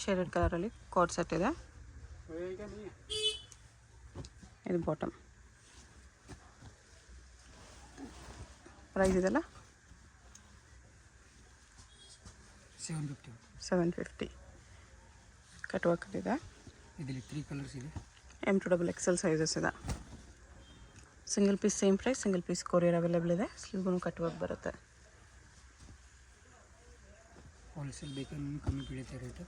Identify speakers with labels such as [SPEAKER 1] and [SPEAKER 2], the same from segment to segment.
[SPEAKER 1] Shaded ಕಲರಲ್ಲಿ coat set ಇದೆ. ಇದು ಬಾಟಮ್. ಪ್ರೈಸ್ ಇದೆಲ್ಲ 750. ಕಟ್ ವರ್ಕ್ ಇದೆ.
[SPEAKER 2] ಇದರಲ್ಲಿ 3 ಕಲರ್ಸ್ ಇದೆ.
[SPEAKER 1] M2XL ಸೈಜಸ್ ಇದೆ. Single piece same price, single piece courier available ಇದೆ. ಸ್ಲೀವ್ಗೂ ಕಟ್ ವರ್ಕ್ ಬರುತ್ತೆ.
[SPEAKER 2] ಹೋಲ್ಸೇಲ್ ಬೇಕಂದ್ರೆ ಕಮ್ಮಿ ಬೀಳುತ್ತೆ ರೇಟು.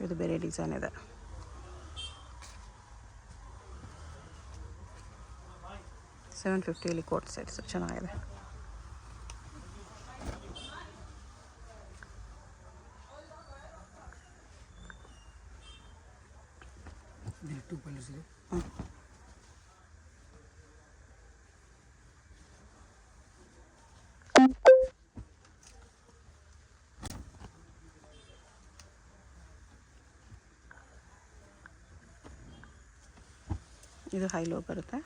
[SPEAKER 1] ಇದು ಬೇರೆ ಡಿಸೈನ್ ಇದೆ. $750 ಕೋಟ್ ಸೆಟ್ಸ್ ಚೆನ್ನಾಗಿದೆ.
[SPEAKER 2] ಇದರಲ್ಲಿ 2 ಕಲರ್ಸ್ ಇದೆ.
[SPEAKER 1] ಇದು ಹೈ ಲೋ ಬರುತ್ತೆ.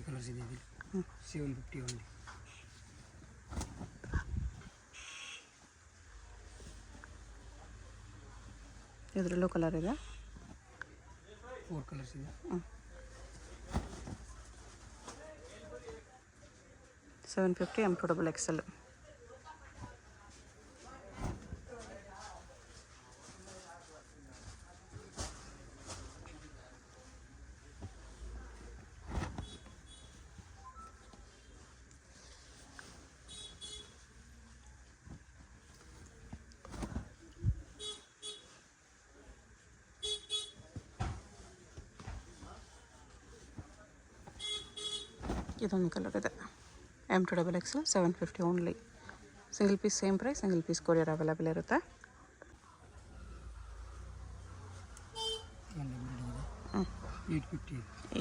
[SPEAKER 2] ಕಲರ್ಸ್ ಇದೆ. 750 ಓನ್ಲಿ.
[SPEAKER 1] ಇದರಲ್ಲೂ ಕಲರ್ ಇದೆ.
[SPEAKER 2] 4 ಕಲರ್ಸ್ ಇದೆ.
[SPEAKER 1] 750 M2XL. ಇದೊಂದು ಕಲರ್ ಇದೆ. M2XL 750 only. Single piece same price, single piece courier available ಇರುತ್ತೆ.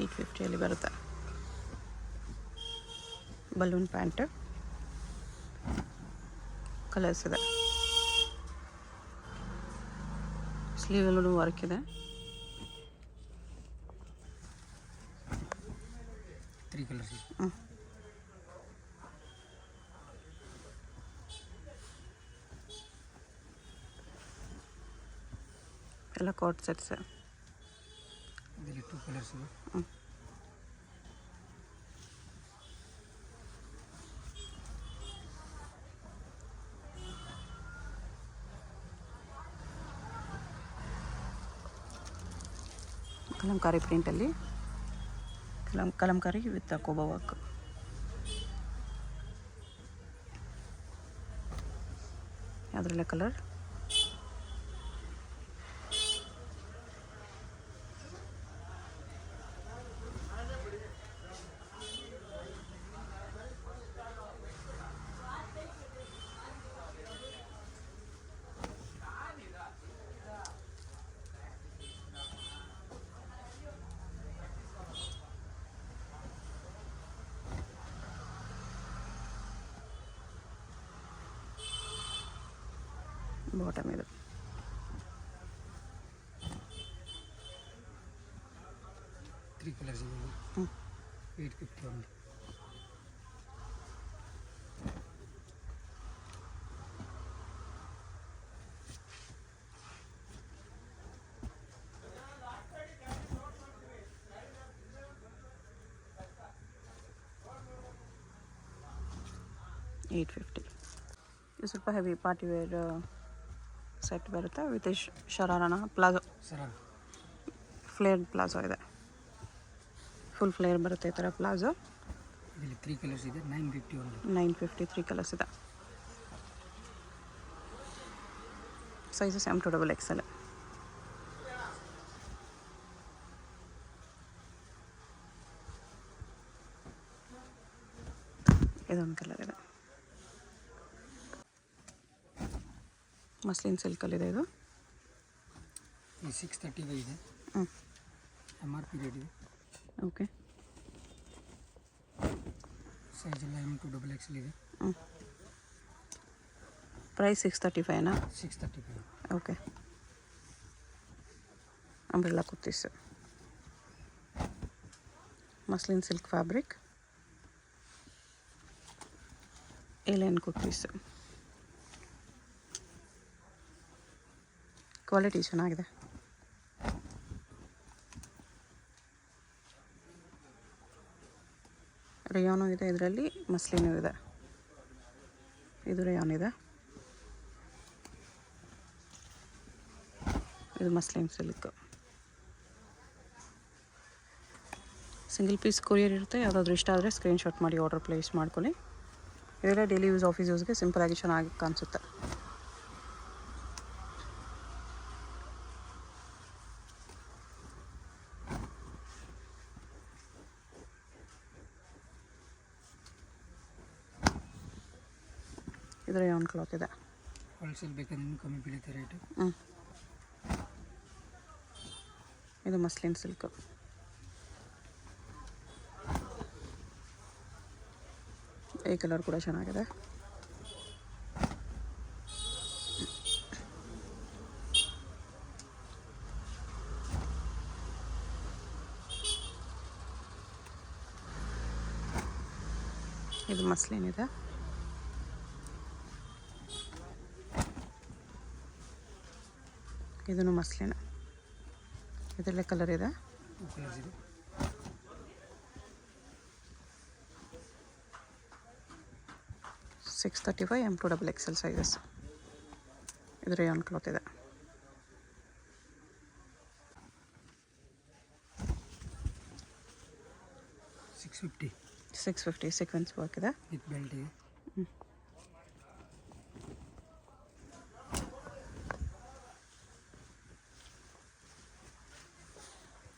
[SPEAKER 1] 850 ಬರುತ್ತೆ. ಬಲೂನ್ ಪ್ಯಾಂಟ್ ಕಲರ್ಸ್ ಇದೆ. ಸ್ಲೀವಲ್ಲೂ ವರ್ಕ್ ಇದೆ.
[SPEAKER 2] 3 ಕಲರ್ಸ್ ಇದೆ.
[SPEAKER 1] ಎಲ್ಲ ಕೋಟ್ ಸೆಟ್ಸ್.
[SPEAKER 2] ಇದರಲ್ಲಿ 2 ಕಲರ್ಸ್ ಇದೆ.
[SPEAKER 1] ಕಲಂಕಾರಿ ಪ್ರಿಂಟಲ್ಲಿ ಕಲಂಕಾರಿ ವಿತ್ ಕೋಬಾ ವರ್ಕ್. ಅದರಲ್ಲೇ ಕಲರ್. ಬಾಟಮ್ ಇದು.
[SPEAKER 2] ತ್ರೀ ಕಲರ್ಸ್ ಇದೆ. 850 ಓನ್ಲಿ.
[SPEAKER 1] $850. ಇದು ಸ್ವಲ್ಪ ಹೆವಿ ಪಾರ್ಟಿ ವೇರ್ ಸೆಟ್ ಬರುತ್ತೆ ವಿತ್ ಶರಾರನ ಪ್ಲಾಜೋ. ಫ್ಲೇರ್ ಪ್ಲಾಜೋ ಇದೆ. ಫುಲ್ ಫ್ಲೇರ್ ಬರುತ್ತೆ ಈ ಥರ ಪ್ಲಾಜೋ.
[SPEAKER 2] ಇದರಲ್ಲಿ 3 ಕಲರ್ಸ್ ಇದೆ. 950 ಓನ್ಲಿ.
[SPEAKER 1] 950 3 ಕಲರ್ಸ್ ಇದೆ. Sizes M2XL. ಇದೊಂದು ಕಲರ್ ಇದೆ. ಮಸ್ಲಿನ್ ಸಿಲ್ಕಲ್ಲಿದೆ ಇದು.
[SPEAKER 2] ಈ 635 ಇದೆ.
[SPEAKER 1] ಹ್ಞೂ
[SPEAKER 2] MRP ರೇಟ್ ಇದೆ.
[SPEAKER 1] ಓಕೆ.
[SPEAKER 2] ಸೈಜ್ ಎಲ್ಲ M2XXL ಇದೆ.
[SPEAKER 1] ಹ್ಞೂ ಪ್ರೈಸ್ 635ನಾ?
[SPEAKER 2] 635.
[SPEAKER 1] Okay. Umbrella kurtis, muslin silk fabric, A line kurtis. Quality ಚೆನ್ನಾಗಿದೆ. ರೇಯಾನು ಇದೆ ಇದರಲ್ಲಿ, ಮಸ್ಲಿನೂ ಇದೆ. ಇದು ರೇಯಾನ್ ಇದೆ, ಇದು muslin silk. Single piece courier ಇರುತ್ತೆ. ಯಾವುದಾದ್ರೂ ಇಷ್ಟ ಆದರೆ ಸ್ಕ್ರೀನ್ಶಾಟ್ ಮಾಡಿ ಆರ್ಡರ್ ಪ್ಲೇಸ್ ಮಾಡ್ಕೊಳ್ಳಿ. ಇದೆಲ್ಲ ಡೈಲಿ ಯೂಸ್, ಆಫೀಸ್ ಯೂಸ್ಗೆ ಸಿಂಪಲಾಗಿ ಚೆನ್ನಾಗಿ ಕಾಣಿಸುತ್ತೆ. ಇದು ರೇಯಾನ್ ಕ್ಲಾತ್ ಇದೆ.
[SPEAKER 2] ಹೋಲ್ಸೇಲ್ ಬೇಕಾದ್ರೆ ಇನ್ನೂ ಕಮ್ಮಿ ಬೀಳುತ್ತೆ ರೇಟು.
[SPEAKER 1] ಇದು ಮಸ್ಲಿನ್ ಸಿಲ್ಕ್. ಈ ಕಲರ್ ಕೂಡ ಚೆನ್ನಾಗಿದೆ. ಇದು ಮಸ್ಲಿನ್ ಇದೆ. ಇದನ್ನು ಮಸ್ಲಿನ್. ಇದರಲ್ಲೇ ಕಲರ್ ಇದೆ.
[SPEAKER 2] 2 ಕಲರ್ಸ್ ಇದೆ.
[SPEAKER 1] $635 M2XXL ಸೈಜಸ್. ಇದು ರೇಯಾನ್ ಕ್ಲಾತ್ ಇದೆ. 650 ಸೀಕ್ವೆನ್ಸ್ ವರ್ಕ್ ಇದೆ.
[SPEAKER 2] ವಿತ್ ಬೆಲ್ಟ್ ಇದೆ.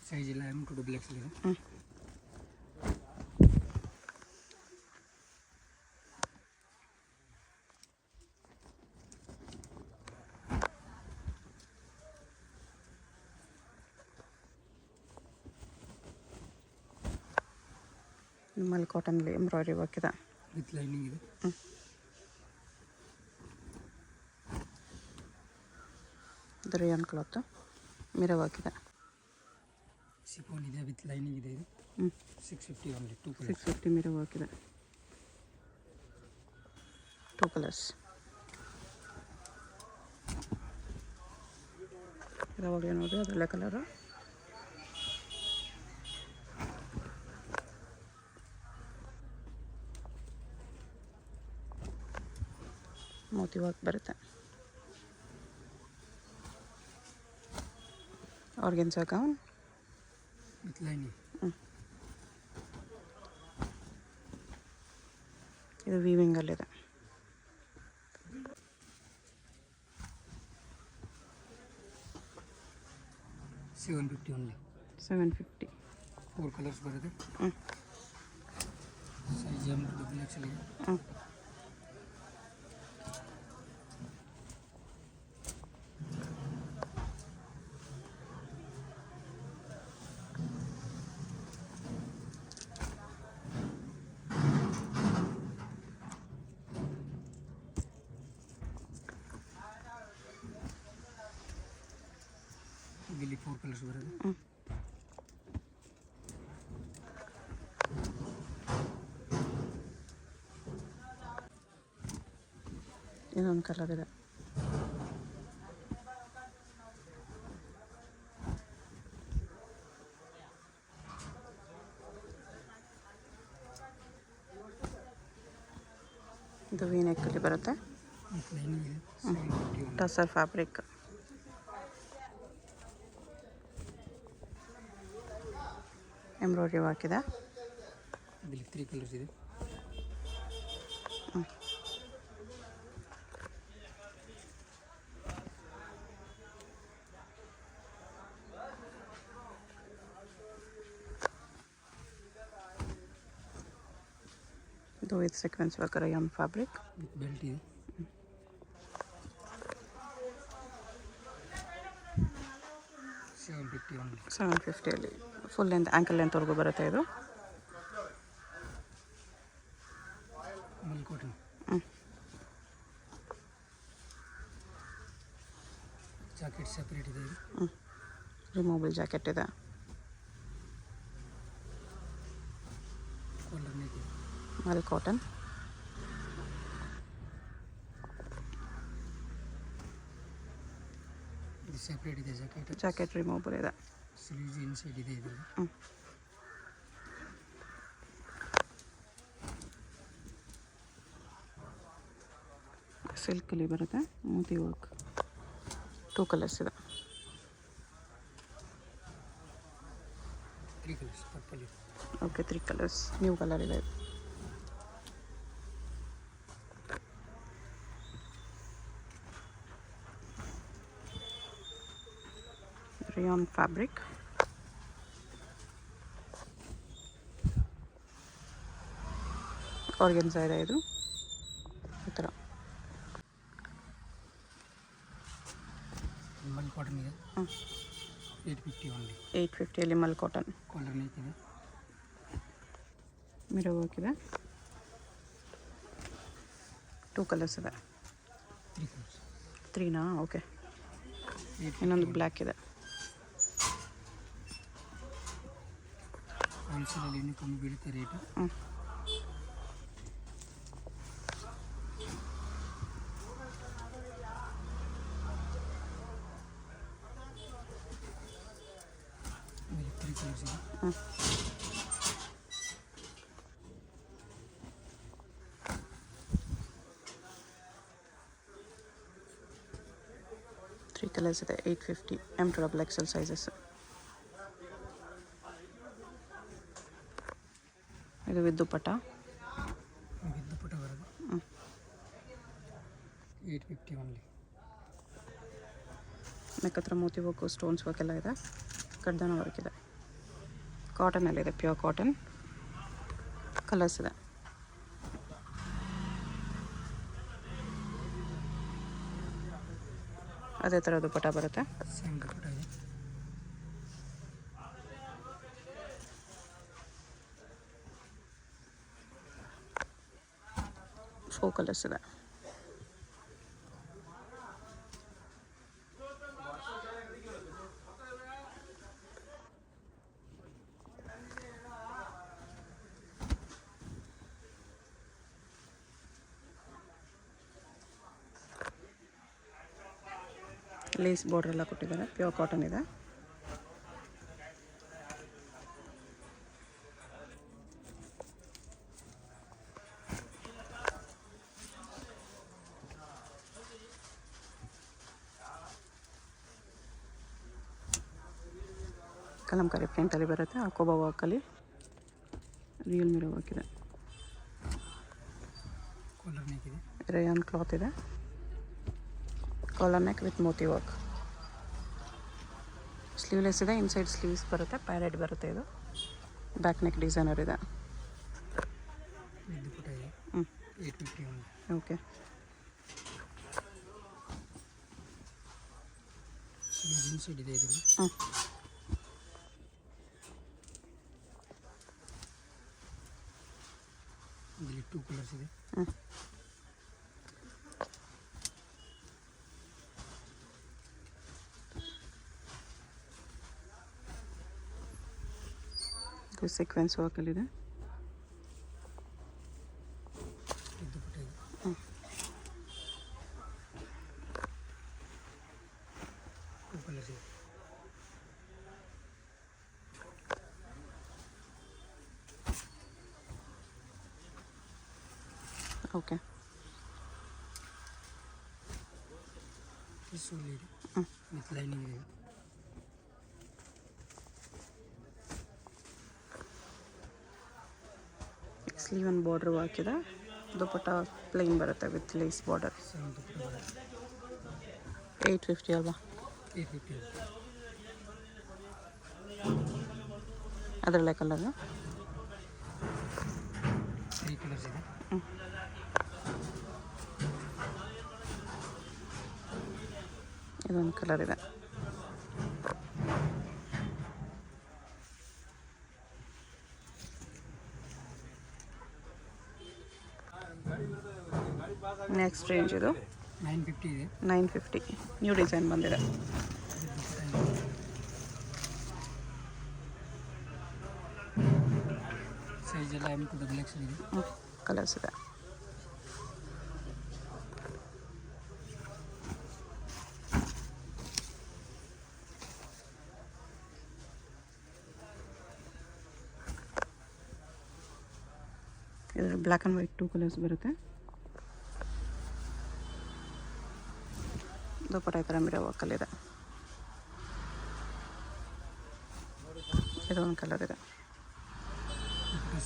[SPEAKER 2] ಸೈಜ್ ಎಲ್ಲ M2XXL ಇದೆ.
[SPEAKER 1] ನಿಮ್ಮಲ್ಲಿ ಕಾಟನಲ್ಲಿ ಎಂಬ್ರಾಯ್ಡ್ರಿ ವರ್ಕ್ ಇದೆ.
[SPEAKER 2] ವಿತ್ ಲೈನಿಂಗ್ ಇದೆ.
[SPEAKER 1] ಇದು ರೇಯಾನ್ ಕ್ಲಾತ್, ಮಿರರ್ ವರ್ಕ್ ಇದೆ.
[SPEAKER 2] ಸಿಫೋನ್ ಇದೆ, ವಿತ್ ಲೈನಿಂಗ್ ಇದೆ. ಇದು 650 ಓನ್ಲಿ. 2 ಕಲರ್ಸ್.
[SPEAKER 1] 650 ಮಿರರ್ ವರ್ಕ್ ಇದೆ. 2 ಕಲರ್ಸ್. ಇದಾವಾಗಲೇ ನೋಡಿ ಅದರಲ್ಲೇ ಕಲರು. ಮೋತಿ ವರ್ಕ್ ಬರುತ್ತೆ. Organza gown
[SPEAKER 2] with lining.
[SPEAKER 1] ಇದು ವೀವಿಂಗಲ್ಲಿದೆ.
[SPEAKER 2] $750 ಓನ್ಲಿ.
[SPEAKER 1] 750.
[SPEAKER 2] 4 ಕಲರ್ಸ್ ಬರುತ್ತೆ. ಸೈಜ್ M2XXL ಇದೆ. ಇಲ್ಲಿ 4 ಕಲರ್ಸ್ ಬರುತ್ತೆ.
[SPEAKER 1] ಇದೊಂದು ಕಲರ್ ಇದೆ. ಇದು ವಿ ನೆಕ್ಕಲ್ಲಿ ಬರುತ್ತೆ.
[SPEAKER 2] ವಿತ್ ಲೈನಿಂಗ್ ಇದೆ. 750 only.
[SPEAKER 1] Tussar fabric. Embroidery work ಇದೆ.
[SPEAKER 2] ಇದರಲ್ಲಿ 3 ಕಲರ್ಸ್ ಇದೆ.
[SPEAKER 1] ಇದು with sequence work rayon fabric.
[SPEAKER 2] With belt ಇದೆ. 750 only.
[SPEAKER 1] 750ಅಲ್ಲಿ ಫುಲ್ ಲೆಂತ್ ಆ್ಯಂಕಲ್ ಲೆಂತ್ವರೆಗೂ ಬರುತ್ತೆ ಇದು.
[SPEAKER 2] ಮಲ್ ಕಾಟನ್. ಜಾಕೆಟ್ ಸೆಪರೇಟ್ ಇದೆ ಇದು.
[SPEAKER 1] ರಿಮೂವಬಲ್ ಜಾಕೆಟ್ ಇದೆ.
[SPEAKER 2] ಕಾಲರ್ ನೆಕ್ ಇದೆ.
[SPEAKER 1] ಮಲ್ ಕಾಟನ್.
[SPEAKER 2] ಇದು ಸೆಪರೇಟ್ ಇದೆ ಜಾಕೆಟ್.
[SPEAKER 1] ಜಾಕೆಟ್ ರಿಮೂವಬಲ್ ಇದೆ.
[SPEAKER 2] ಸ್ಲೀವ್ಸ್ ಇನ್ಸೈಡ್ ಇದೆ ಇದರಲ್ಲಿ.
[SPEAKER 1] ಸಿಲ್ಕಲ್ಲಿ ಬರುತ್ತೆ, ಮೋತಿ ವರ್ಕ್. 2 ಕಲರ್ಸ್ ಇದೆ.
[SPEAKER 2] 3 ಕಲರ್ಸ್ ಪರ್ಪಲ್ ಇದೆ.
[SPEAKER 1] Okay, 3 colours. ನ್ಯೂ ಕಲರ್ ಇದೆ ಇದು. Rayon fabric. ಆರ್ಗೆನ್ಸಾ ಇದೆ ಇದು ಈ ಥರ.
[SPEAKER 2] ಮಲ್ ಕಾಟನ್ ಇದೆ. 850 only.
[SPEAKER 1] 850ಅಲ್ಲಿ ಮಲ್ ಕಾಟನ್.
[SPEAKER 2] ಕಾಲರ್ ನೆಕ್ ಇದೆ.
[SPEAKER 1] ಮಿರರ್ ವರ್ಕ್ ಇದೆ. 2 ಕಲರ್ಸ್ ಇದೆ.
[SPEAKER 2] 3 ಕಲರ್ಸ್.
[SPEAKER 1] 3ನಾ? ಓಕೆ.
[SPEAKER 2] 850
[SPEAKER 1] ಇನ್ನೊಂದು ಬ್ಲ್ಯಾಕ್ ಇದೆ.
[SPEAKER 2] ಹೋಲ್ಸೇಲಲ್ಲಿ ಇನ್ನೂ ಕಮ್ಮಿ ಬೀಳುತ್ತೆ ರೇಟು. ಆಮೇಲೆ 3 ಕಲರ್ಸ್ ಇದೆ.
[SPEAKER 1] ತ್ರೀ ಕಲರ್ಸ್ ಇದೆ. 850 M XXL ಸೈಜಸ್. ಇದು ವಿತ್ ದುಪ್ಪಟ್ಟ.
[SPEAKER 2] ವಿತ್ ದುಪ್ಪಟ್ಟ ಬರೋದು. 850 only.
[SPEAKER 1] ನೆಕ್ ಹತ್ರ ಮೋತಿ ವರ್ಕು, ಸ್ಟೋನ್ಸ್ ವರ್ಕ್ ಎಲ್ಲ ಇದೆ. ಕಡ್ದಾನ ವರ್ಕ್ ಇದೆ. ಕಾಟನಲ್ಲಿದೆ, ಪ್ಯೂರ್ ಕಾಟನ್. ಕಲರ್ಸ್ ಇದೆ. ಅದೇ ಥರ ದುಪ್ಪಟ್ಟ ಬರುತ್ತೆ.
[SPEAKER 2] ಸೇಮ್ ದುಪ್ಪಟ್ಟ ಇದೆ.
[SPEAKER 1] ಫೋರ್ ಕಲರ್ಸ್ ಇದೆ. ಲೇಸ್ ಬಾರ್ಡರ್ ಎಲ್ಲ ಕೊಟ್ಟಿದ್ದಾರೆ. ಪ್ಯೂರ್ ಕಾಟನ್ ಇದೆ. ಕಲಂಕಾರಿ ಪ್ರಿಂಟಲ್ಲಿ ಬರುತ್ತೆ. ಅಕೋಬಾ ವರ್ಕಲ್ಲಿ ರಿಯಲ್ ಮಿರರ್ ವರ್ಕ್ ಇದೆ.
[SPEAKER 2] ಕಾಲರ್ ನೆಕ್ ಇದೆ.
[SPEAKER 1] ರೇಯಾನ್ ಕ್ಲಾತ್ ಇದೆ. Collar neck with moti work. Sleeveless ಇದೆ. ಇನ್ಸೈಡ್ ಸ್ಲೀವ್ಸ್ ಬರುತ್ತೆ. ಪ್ಯಾರೆಟ್ ಬರುತ್ತೆ ಇದು. ಬ್ಯಾಕ್ ನೆಕ್ ಡಿಸೈನರ್ ಇದೆ.
[SPEAKER 2] ವಿತ್ ದುಪ್ಪಟ್ಟ ಇದೆ. 850 only.
[SPEAKER 1] ಓಕೆ.
[SPEAKER 2] ಸ್ಲೀವ್ಸ್ ಇನ್ಸೈಡ್ ಇದೆ ಇದರಲ್ಲಿ. ಇದರಲ್ಲಿ 2 ಕಲರ್ಸ್ ಇದೆ.
[SPEAKER 1] ಇದು ಸೀಕ್ವೆನ್ಸ್ ವರ್ಕಲ್ಲಿದೆ.
[SPEAKER 2] ವಿತ್ ದುಪ್ಪಟ್ಟ ಇದೆ. 2 ಕಲರ್ಸ್ ಇದೆ.
[SPEAKER 1] ಓಕೆ.
[SPEAKER 2] ಸೋಲ್ ಇದೆ. ವಿತ್ ಲೈನಿಂಗ್ ಇದೆ.
[SPEAKER 1] ಸ್ಲೀವ್ ಒಂದು ಬಾರ್ಡ್ರ್ ವರ್ಕ್ ಇದೆ. ದುಪ್ಪಟ್ಟ ಪ್ಲೈನ್ ಬರುತ್ತೆ ವಿತ್ ಲೇಸ್ ಬಾರ್ಡರ್.
[SPEAKER 2] ಸೇಮ್ ದುಪ್ಪಟ್ಟ ಬರುತ್ತೆ.
[SPEAKER 1] 850 ಅಲ್ವಾ?
[SPEAKER 2] 850.
[SPEAKER 1] ಅದರಲ್ಲೇ ಕಲರ್
[SPEAKER 2] 3 ಕಲರ್ಸ್ ಇದೆ.
[SPEAKER 1] ಇದೊಂದು ಕಲರ್ ಇದೆ. ನೆಕ್ಸ್ಟ್ ರೇಂಜ್ ಇದು
[SPEAKER 2] 950 ಇದೆ.
[SPEAKER 1] 950 ನ್ಯೂ ಡಿಸೈನ್ ಬಂದಿದೆ.
[SPEAKER 2] ಸೈಜ್ ಎಲ್ಲ M to XXL ಇದೆ.
[SPEAKER 1] ಕಲರ್ಸ್ ಇದೆ. ಇದರಲ್ಲಿ ಬ್ಲ್ಯಾಕ್ ಆ್ಯಂಡ್ ವೈಟ್ 2 ಕಲರ್ಸ್ ಬರುತ್ತೆ. ದುಪ್ಪಟ್ಟ ಈ ಥರ ಮಿರೋ ವರ್ಕಲ್ಲಿದೆ. ಇದೊಂದು ಕಲರ್ ಇದೆ.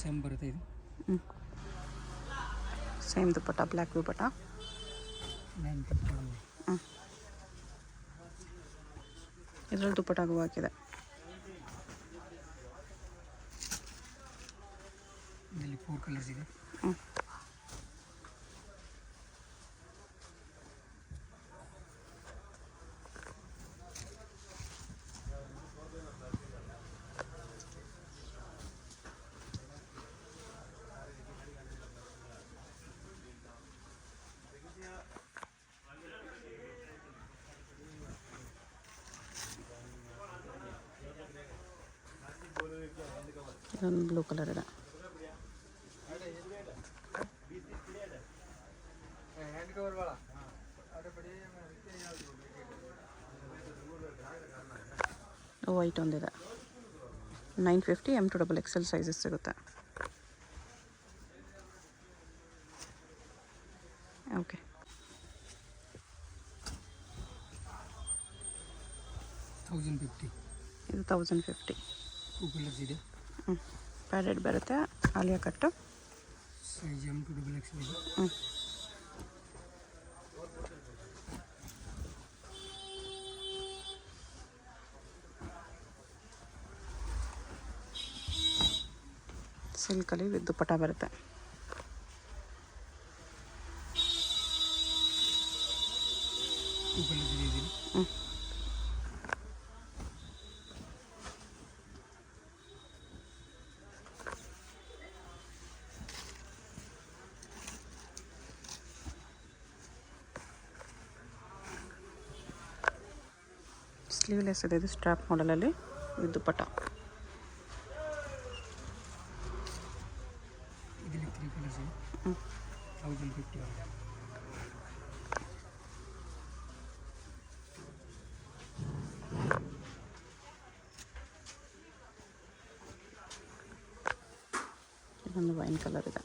[SPEAKER 2] ಸೇಮ್ ಬರುತ್ತೆ ಇದು.
[SPEAKER 1] ಸೇಮ್ ದುಪ್ಪಟ್ಟ, ಬ್ಲ್ಯಾಕ್ ದುಪ್ಪಟ್ಟ.
[SPEAKER 2] 950.
[SPEAKER 1] ಇದರಲ್ಲಿ ದುಪ್ಪಟ್ಟಾಗೂ ಹಾಕಿದೆ.
[SPEAKER 2] ಇದರಲ್ಲಿ 4 ಕಲರ್ಸ್ ಇದೆ.
[SPEAKER 1] ಇದೊಂದು ಬ್ಲೂ ಕಲರ್ ಇದೆ. ವೈಟ್ ಒಂದಿದೆ. 950 M to XXL ಸೈಜಸ್ ಸಿಗುತ್ತೆ. ಓಕೆ,
[SPEAKER 2] 1050.
[SPEAKER 1] ಇದು 1050.
[SPEAKER 2] 2 ಕಲರ್ಸ್ ಇದೆ.
[SPEAKER 1] ಪ್ಯಾಡೆಡ್ ಬರುತ್ತೆ. ಆಲಿಯಾ ಕಟ್ಟು.
[SPEAKER 2] ಸೈಜ್ M to XXL ಇದೆ.
[SPEAKER 1] ಸಿಲ್ಕಲ್ಲಿ ವಿತ್ ದುಪ್ಪಟ್ಟ ಬರುತ್ತೆ. ಸ್ಲೀವ್ಲೆಸ್ ಇದೆ. ಇದು ಸ್ಟ್ರಾಪ್ ಮಾಡಲಲ್ಲಿ ವಿತ್ ದುಪ್ಪಟ್ಟ.
[SPEAKER 2] ಇದರಲ್ಲಿ 3 ಕಲರ್ಸ್ ಇದೆ. 1050.
[SPEAKER 1] ಇದೊಂದು ವೈನ್ ಕಲರ್ ಇದೆ.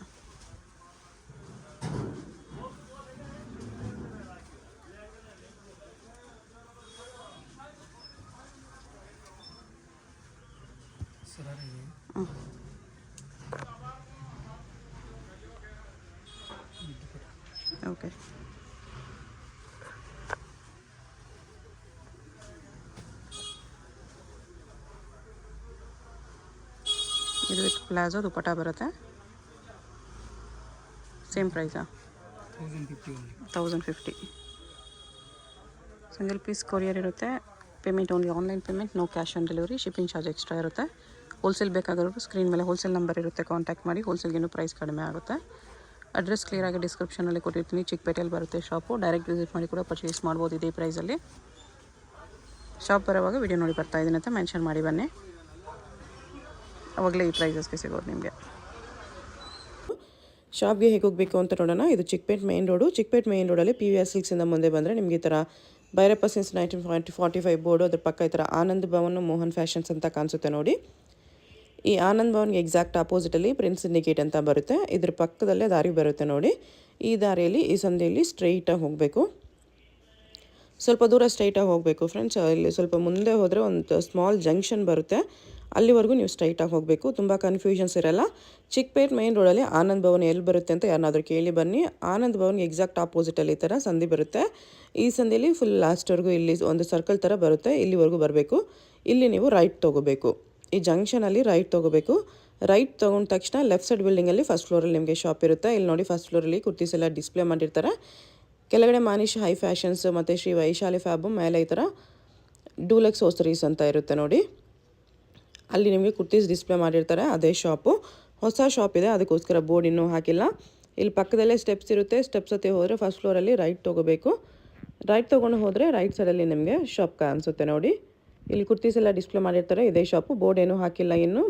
[SPEAKER 2] ಸರಾರ ಇದೆ.
[SPEAKER 1] ಓಕೆ, ಇದು ವಿತ್ ಪ್ಲಾಜೋ ದುಪ್ಪಟ್ಟ ಬರುತ್ತೆ. ಸೇಮ್ ಪ್ರೈಸಾ? 1050. ಸಿಂಗಲ್ ಪೀಸ್ ಕೊರಿಯರ್ ಇರುತ್ತೆ. Payment only online payment, no cash on delivery. Shipping charge extra ಇರುತ್ತೆ. ಹೋಲ್ಸೇಲ್ ಬೇಕಾಗೋರು ಸ್ಕ್ರೀನ್ ಮೇಲೆ ಹೋಲ್ಸೇಲ್ ನಂಬರ್ ಇರುತ್ತೆ, ಕಾಂಟ್ಯಾಕ್ಟ್ ಮಾಡಿ. ಹೋಲ್ಸೇಲ್ಗೇನು ಪ್ರೈಸ್ ಕಡಿಮೆ ಆಗುತ್ತೆ. ಅಡ್ರೆಸ್ ಕ್ಲಿಯರಾಗಿ ಡಿಸ್ಕ್ರಿಪ್ಷನಲ್ಲಿ ಕೊಟ್ಟಿರ್ತೀನಿ. ಚಿಕ್ಕಪೇಟೆಯಲ್ಲಿ ಬರುತ್ತೆ ಶಾಪು. ಡೈರೆಕ್ಟ್ ವಿಸಿಟ್ ಮಾಡಿ ಕೂಡ ಪರ್ಚೇಸ್ ಮಾಡ್ಬೋದು ಇದೇ ಪ್ರೈಸಲ್ಲಿ. ಶಾಪ್ ಬರೋವಾಗ ವಿಡಿಯೋ ನೋಡಿ ಬರ್ತಾ ಇದ್ದೀನಿ ಅಂತ ಮೆನ್ಷನ್ ಮಾಡಿ ಬನ್ನಿ, ಅವಾಗಲೇ ಈ ಪ್ರೈಸಸ್ಗೆ ಸಿಗೋದು ನಿಮಗೆ. ಶಾಪ್ಗೆ ಹೇಗೆ ಹೋಗಬೇಕು ಅಂತ ನೋಡೋಣ. ಇದು Chickpet main road. Chickpet main ರೋಡಲ್ಲಿ PVR ಸಿಲ್ಕ್ಸಿಂದ ಮುಂದೆ ಬಂದರೆ ನಿಮಗೆ ಈ ಥರ ಭೈರಪ್ಪ ಸಿನ್ಸ್ 1945 ಬೋರ್ಡು, ಅದ್ರ ಪಕ್ಕ ಈ ಥರ ಆನಂದ್ ಭವನ್ ಮೋಹನ್ ಫ್ಯಾಷನ್ಸ್ ಅಂತ ಕಾಣಿಸುತ್ತೆ ನೋಡಿ. ಈ ಆನಂದ್ ಭವನ್ಗೆ ಎಕ್ಸಾಕ್ಟ್ ಆಪೋಸಿಟಲ್ಲಿ ಪ್ರಿನ್ಸ್ ಸಿಂಡಿಕೇಟ್ ಅಂತ ಬರುತ್ತೆ. ಇದ್ರ ಪಕ್ಕದಲ್ಲೇ ದಾರಿ ಬರುತ್ತೆ ನೋಡಿ. ಈ ದಾರಿಯಲ್ಲಿ ಈ ಸಂಧಿಯಲ್ಲಿ ಸ್ಟ್ರೈಟಾಗಿ ಹೋಗಬೇಕು. ಸ್ವಲ್ಪ ದೂರ ಸ್ಟ್ರೈಟಾಗಿ ಹೋಗಬೇಕು ಫ್ರೆಂಡ್ಸ್. ಇಲ್ಲಿ ಸ್ವಲ್ಪ ಮುಂದೆ ಹೋದರೆ ಒಂದು ಸ್ಮಾಲ್ ಜಂಕ್ಷನ್ ಬರುತ್ತೆ, ಅಲ್ಲಿವರೆಗೂ ನೀವು ಸ್ಟ್ರೈಟಾಗಿ ಹೋಗಬೇಕು. ತುಂಬ ಕನ್ಫ್ಯೂಷನ್ಸ್ ಇರಲ್ಲ. ಚಿಕ್ಕಪೇಟೆ ಮೇನ್ ರೋಡಲ್ಲಿ ಆನಂದ್ ಭವನ್ ಎಲ್ಲಿ ಬರುತ್ತೆ ಅಂತ ಯಾರನ್ನಾದರೂ ಕೇಳಿ ಬನ್ನಿ. ಆನಂದ್ ಭವನ್ಗೆ ಎಕ್ಸಾಕ್ಟ್ ಆಪೋಸಿಟಲ್ಲಿ ಈ ಥರ ಸಂಧಿ ಬರುತ್ತೆ. ಈ ಸಂಧಿಯಲ್ಲಿ ಫುಲ್ ಲಾಸ್ಟ್ವರೆಗೂ ಇಲ್ಲಿ ಒಂದು ಸರ್ಕಲ್ ಥರ ಬರುತ್ತೆ, ಇಲ್ಲಿವರೆಗೂ ಬರಬೇಕು. ಇಲ್ಲಿ ನೀವು ರೈಟ್ ತೊಗೋಬೇಕು. ಈ ಜಂಕ್ಷನಲ್ಲಿ ರೈಟ್ ತೊಗೋಬೇಕು. ರೈಟ್ ತೊಗೊಂಡ ತಕ್ಷಣ ಲೆಫ್ಟ್ ಸೈಡ್ ಬಿಲ್ಡಿಂಗಲ್ಲಿ ಫಸ್ಟ್ ಫ್ಲೋರಲ್ಲಿ ನಿಮಗೆ ಶಾಪ್ ಇರುತ್ತೆ. ಇಲ್ಲಿ ನೋಡಿ ಫಸ್ಟ್ ಫ್ಲೋರಲ್ಲಿ ಕುರ್ತೀಸ್ ಎಲ್ಲ ಡಿಸ್ಪ್ಲೇ ಮಾಡಿರ್ತಾರೆ. ಕೆಳಗಡೆ ಮಾನಿಶ್ ಹೈ ಫ್ಯಾಷನ್ಸ್ ಮತ್ತು ಶ್ರೀ ವೈಶಾಲಿ ಫ್ಯಾಬು, ಮೇಲೆ ಈ ಥರ ಡೂಲಕ್ಸ್ ಹೋಸರೀಸ್ ಅಂತ ಇರುತ್ತೆ ನೋಡಿ. ಅಲ್ಲಿ ನಿಮಗೆ ಕುರ್ತೀಸ್ ಡಿಸ್ಪ್ಲೇ ಮಾಡಿರ್ತಾರೆ, ಅದೇ ಶಾಪು. ಹೊಸ ಶಾಪ್ ಇದೆ, ಅದಕ್ಕೋಸ್ಕರ ಬೋರ್ಡ್ ಇನ್ನೂ ಹಾಕಿಲ್ಲ. ಇಲ್ಲಿ ಪಕ್ಕದಲ್ಲೇ ಸ್ಟೆಪ್ಸ್ ಇರುತ್ತೆ. ಸ್ಟೆಪ್ಸ್ ಹತ್ತಿ ಹೋದರೆ ಫಸ್ಟ್ ಫ್ಲೋರಲ್ಲಿ ರೈಟ್ ತೊಗೋಬೇಕು. ರೈಟ್ ತೊಗೊಂಡು ಹೋದರೆ ರೈಟ್ ಸೈಡಲ್ಲಿ ನಿಮಗೆ ಶಾಪ್ ಕಾಣಿಸುತ್ತೆ ನೋಡಿ. ಇಲ್ಲಿ ಕುರ್ತೀಸ್ ಎಲ್ಲ ಡಿಸ್ಪ್ಲೇ ಮಾಡಿರ್ತಾರೆ. ಇದೇ ಶಾಪು. ಬೋರ್ಡ್ ಏನೂ ಹಾಕಿಲ್ಲ ಇನ್ನು.